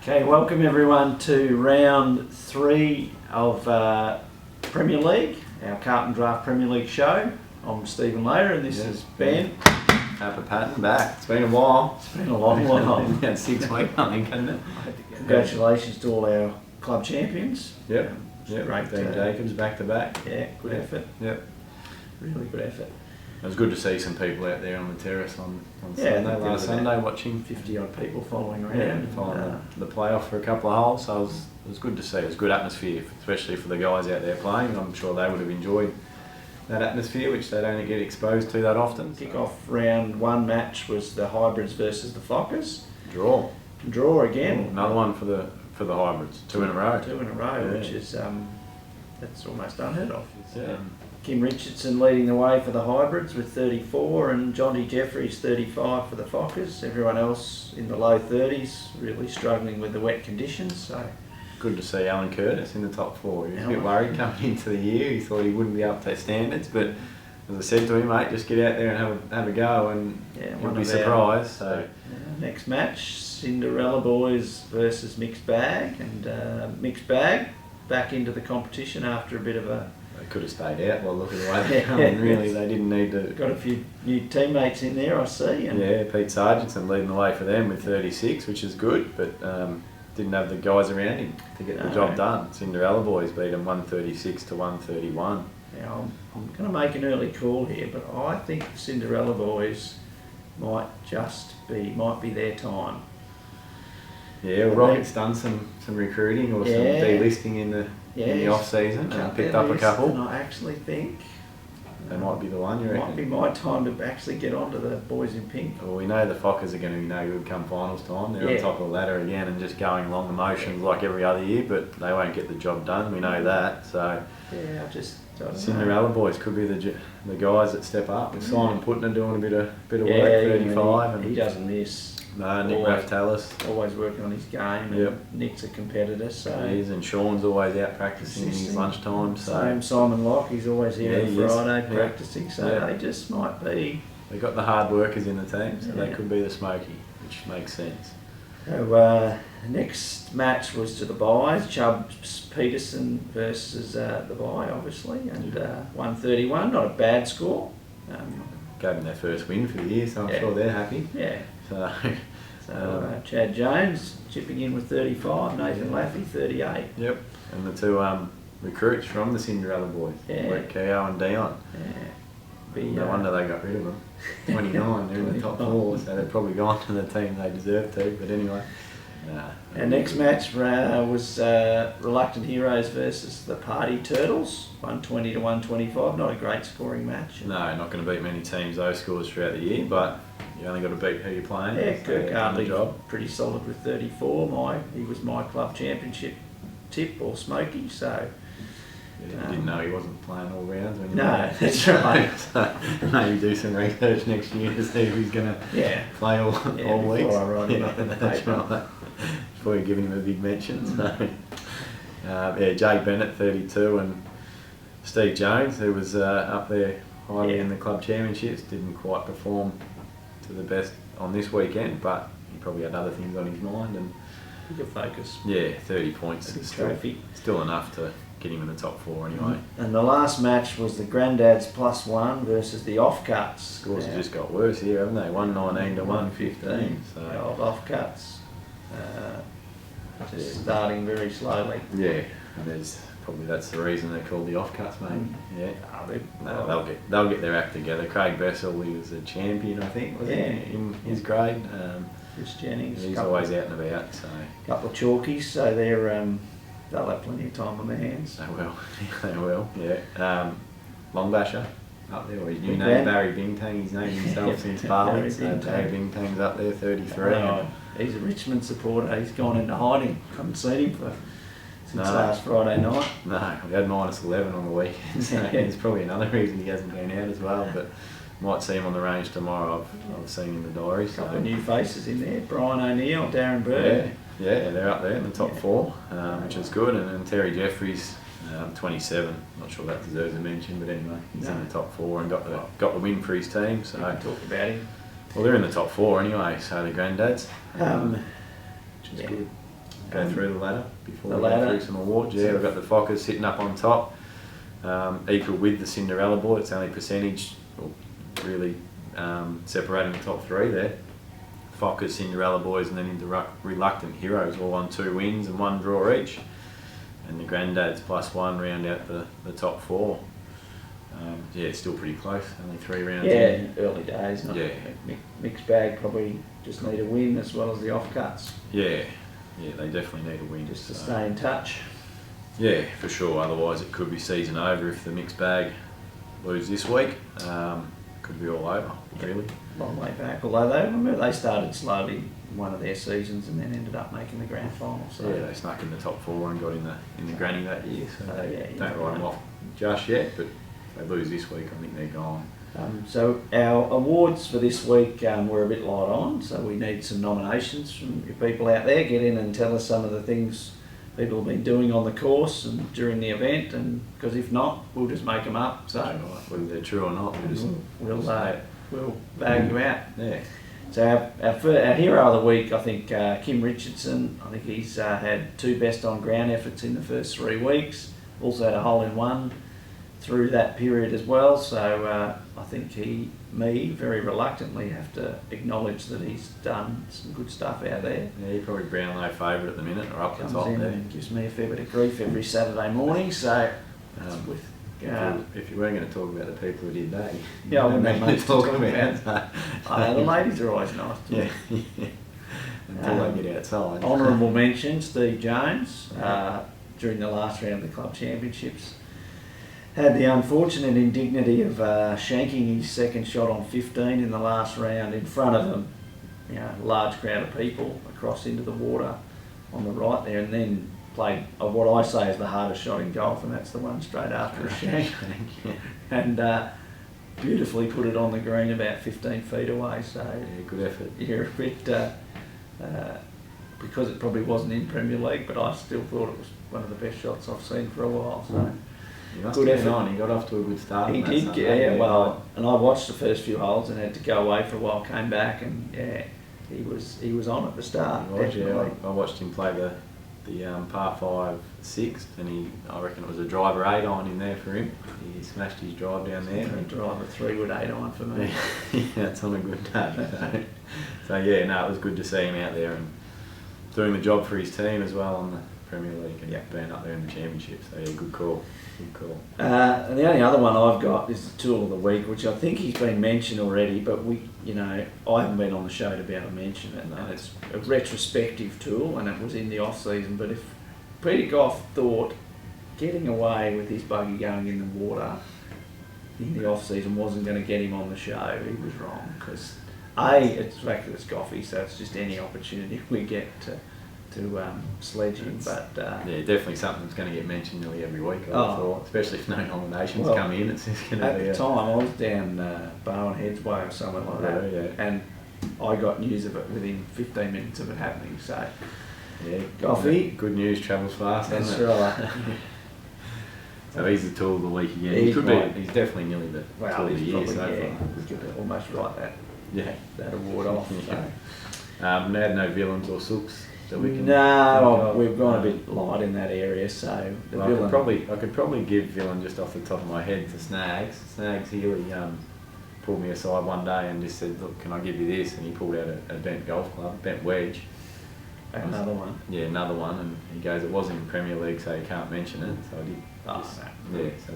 Okay, welcome everyone to round 3 of Premier League, our Carlton Draft Premier League show. I'm Stephen Later and this is Ben. Papa Patton back. It's been a while. It's been a long while. About 6 weeks, I think, hasn't it? Congratulations to all our club champions. Yep. Great. Dean Jacobs back to back. Yeah, good effort. Yep. Really good effort. It was good to see some people out there on the terrace on Yeah, Sunday, last Sunday, watching 50 odd people following around. and following the playoff for a couple of holes. So it was good to see. It was a good atmosphere, especially for the guys out there playing. I'm sure they would have enjoyed that atmosphere, which they don't get exposed to that often. Kick-off round 1 match was the Hybrids versus the Flockers. Draw again. Another one for the Hybrids. 2 in a row. 2 in a row, Yeah. which is that's almost unheard of. Yeah. Kim Richardson leading the way for the Hybrids with 34 and Jonty Jeffries 35 for the Fockers. Everyone else in the low 30s, really struggling with the wet conditions. So Good to see Alan Curtis in the top 4. He was a bit Alan. worried coming into the year. He thought he wouldn't be up to their standards, but as I said to him, mate, just get out there and have a go, and yeah, you'll be surprised. So next match, Cinderella Boys versus Mixed Bag, and Mixed Bag back into the competition after a bit of a. they could have stayed out by looking the way they're coming. Really, they didn't need to. Got a few new teammates in there, I see. And Yeah, Pete Sargentson leading the way for them with 36, which is good, but didn't have the guys around him to get the No. job done. Cinderella Boys beat them 136 to 131. Now, I'm going to make an early call here, but I think the Cinderella Boys might be their time. Yeah, well, Rocket's done some recruiting or some Yeah. delisting in the off season and picked up a couple. And I actually think They might be the one, you it reckon? might be my time to actually get onto the boys in pink. Well, we know the Fockers are going to be no good come finals time. They're Yeah. on top of the ladder again and just going along the motions like every other year, but they won't get the job done. We know that. So Yeah, I don't know. Cinderella Boys could be the guys that step up. With Simon Putner doing a bit of work, Yeah, 35, he and doesn't miss. Nick always- Raftalis. Always working on his game. Yep. And Nick's a competitor, so. He is, and Sean's always out practicing in his Assisting. lunchtime. So Same Simon Locke, he's always here Yeah, on he is. Friday Yeah. practicing, so Yeah. they just might be. they've got the hard workers in the team, so they Yeah. could be the smoky, which makes sense. So, the next match was to the buys, Chubbs Peterson versus the buy, obviously, and 131, not a bad score. Gave them their first win for the year, so I'm Yeah. sure they're happy. Yeah, So so Chad Jones chipping in with 35, Nathan Laffey 38. yep, and the two recruits from the Cinderella Boys, Yeah. Luke Keogh and Dion. Yeah. No wonder they got rid of them. 29, they're in the top 4, so they've probably gone to the team they deserve to. But anyway, Our next match was Reluctant Heroes versus the Party Turtles, 120 to 125. Not a great scoring match. No, not going to beat many teams those scores throughout the year, but you only got to beat who you're playing. Yeah, So Kirk they've done the Hartley job. pretty solid with 34. He was my club championship tip or smoky, so Yeah, didn't know he wasn't playing all rounds when you no, were there. that's right. So maybe do some research next year to see if he's going to Yeah, play all before weeks. I write him up in the that's paper. right. Before you give him a big mention. So, yeah, Jay Bennett 32 and Steve Jones, who was up there highly Yeah. in the club championships, didn't quite perform to the best on this weekend, but he probably had other things on his mind. And good focus. yeah, 30 points Big is trophy. still enough to get him in the top 4 anyway. And the last match was the Granddads +1 versus the Offcuts. Scores have just got worse here, haven't they? 119 to 115. The So old Offcuts. Just starting very slowly. yeah, that's the reason they're called the offcuts, mate. Yeah. No, they'll get their act together. Craig Bessel, he was a champion, I think, wasn't Yeah. he, in his grade. Chris Jennings. He's always out and about, so Couple of chalkies, so they'll have plenty of time on their hands. they will. They will. Yeah. Longbasher up there, or his new Big name, man. Barry Bingtang. He's named himself Yeah, since Barry Barley. So Bingtang. Barry Bingtang's up there, 33. Oh, he's a Richmond supporter. He's gone into hiding. Haven't seen him since No. last Friday night. No, we had -11 on the weekend, so there's probably another reason he hasn't been out as well. But might see him on the range tomorrow. I've seen in the diary. A So couple of new faces in there. Brian O'Neill, Darren yeah, Bird. yeah, they're up there in the top Yeah. 4, which is good. And then Terry Jeffries, 27. Not sure that deserves a mention, but anyway, he's in No. the top 4 and got the win for his team. So Talk about him. well, they're in the top 4 anyway. So the Granddads, Um, which is yeah. good. go through the ladder before The we ladder. go through some awards. Yeah, we've got the Fockers sitting up on top, equal with the Cinderella boy. It's only percentage, really separating the top three there. Fockers, Cinderella boys, and then into Reluctant Heroes, all on 2 wins and 1 draw each. And the Granddads +1 round out the top 4. Yeah, it's still pretty close. Only 3 rounds in. Yeah, early days. Not Yeah. Mixed bag probably just need a win as well as the offcuts. Yeah, they definitely need a win. Just to so- stay in touch. Yeah, for sure. Otherwise, it could be season over if the mixed bag lose this week. Could be all over, really. Long way back. Although they started slowly in one of their seasons and then ended up making the grand final. So Yeah, they snuck in the top 4 and got in the granny that year. So yeah, don't write them off just yet, but if they lose this week, I think they're gone. So our awards for this week we're a bit light on, so we need some nominations from you people out there. Get in and tell us some of the things people have been doing on the course and during the event, and because if not, we'll just make them up. So Whether they're true or not, we'll bag you out. Yeah. So our hero of the week, I think Kim Richardson. I think he's had 2 best on ground efforts in the first 3 weeks. Also had a hole in one through that period as well. So I think very reluctantly have to acknowledge that he's done some good stuff out there. Yeah, you're probably Brownlow favourite at the minute, or up the Comes top in there. and gives me a fair bit of grief every Saturday morning. So with If you weren't going to talk about the people who did that, Yeah, I wouldn't have to much to talk talk about. I know the ladies are always nice to me. Yeah. Until they get outside. Honourable mention, Steve Jones, during the last round of the club championships, had the unfortunate indignity of shanking his second shot on 15 in the last round in front of a large crowd of people across into the water on the right there, and then played what I say is the hardest shot in golf, and that's the one straight after a shank. And beautifully put it on the green about 15 feet away. So Yeah, good effort. you're a bit, because it probably wasn't in Premier League, but I still thought it was one of the best shots I've seen for a while. So He must Good have been effort. on. He got off to a good start. he on that did, Sunday. yeah. Well, and I watched the first few holes and had to go away for a while. Came back and he was on at the start. He was, Definitely. I watched him play the par 5 6, and I reckon it was a driver 8 iron in there for him. He smashed his drive down there. And drive a 3-wood 8 iron for me. Yeah, that's on a good day. So yeah, no, it was good to see him out there and doing the job for his team as well on the Premier League and being up there in the championship. So yeah, good call. Good call. And the only other one I've got is the tool of the week, which I think he's been mentioned already, but I haven't been on the show to be able to mention it. And it's a retrospective tool, and it was in the off season. But if Peter Goff thought getting away with his buggy going in the water in the off season wasn't going to get him on the show, he was wrong. Because it's the fact that it's Goffy, so it's just any opportunity we get to sledge him. But Yeah, definitely something that's going to get mentioned nearly every week, I thought, especially if no nominations Well, come in. It's just going to at be the time, I was down Bowen Heads Way or somewhere like that, Yeah. and I got news of it within 15 minutes of it happening. So Yeah, Goffy. Good news travels fast, that's doesn't it? right. So he's the tool of the week again. He's He could right. be. He's definitely nearly the Well, tool of the he's year probably, so yeah, far. we could almost write Yeah. that award off. Yeah. So. No villains or sooks that we can. No, we've gone a bit light in that area. So the Well, villain, I could probably give villain just off the top of my head to Snags. Snags Healy pulled me aside one day and just said, "Look, can I give you this?" And he pulled out a bent golf club, bent wedge. another one. Yeah, another one, and he goes, "It wasn't in Premier League, so you can't mention it." So I did. Oh, no. Yeah, so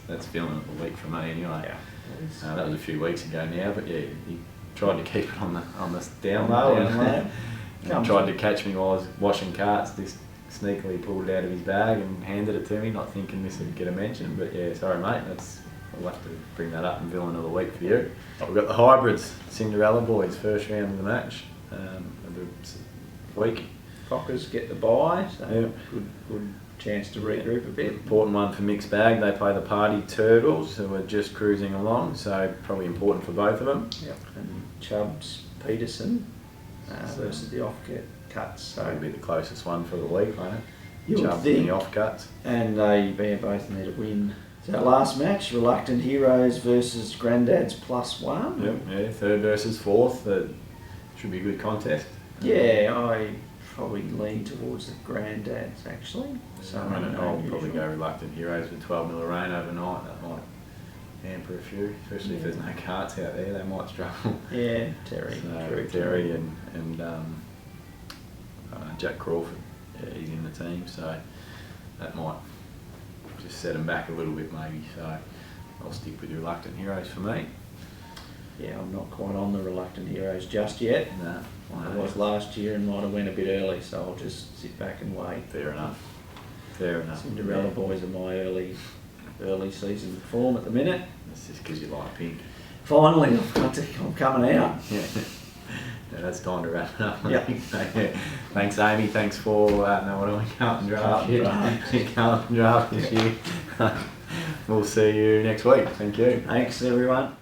that's villain of the week for me anyway. Yeah. That was a few weeks ago now, but yeah, he tried to keep it on the down On low, the down low. and tried to catch me while I was washing carts. Just sneakily pulled it out of his bag and handed it to me, not thinking this would get a mention. But yeah, sorry mate, I'll have to bring that up in villain of the week for you. We've got the hybrids, Cinderella boys, first round of the match of the week. Fockers get the bye, so Yeah. good chance to regroup a bit. Important one for mixed bag. They play the Party Turtles, who are just cruising along, so probably important for both of them. Yep. And Chubbs Peterson versus the cuts. So So it'll be the closest one for the week, won't it? you would Chubbs and think, the offcuts. and they both need a win. So last match, Reluctant Heroes versus Granddads +1. Yep, yeah, third versus fourth. That should be a good contest. Yeah, I probably lean towards the granddads actually. So I don't know, I'll unusual. probably go Reluctant Heroes with 12 mil of rain overnight. That might hamper a few, especially if there's no carts out there. They might struggle. Yeah, Terry. So True. Terry and Jack Crawford, yeah, he's in the team, so that might just set him back a little bit maybe. So I'll stick with Reluctant Heroes for me. Yeah, I'm not quite on the Reluctant Heroes just yet. No, I was last year and might have went a bit early, so I'll just sit back and wait. fair enough. Fair enough. Cinderella Boys are my early season form at the minute. That's just because you like pink. Finally, I'm coming out. Yeah. Yeah, that's time to wrap it up. I Yep. think. So, yeah. Thanks, Amy. Thanks for no, what do we Carlton draft? Carlton Carlton draft this year. We'll see you next week. Thank you. Thanks, everyone.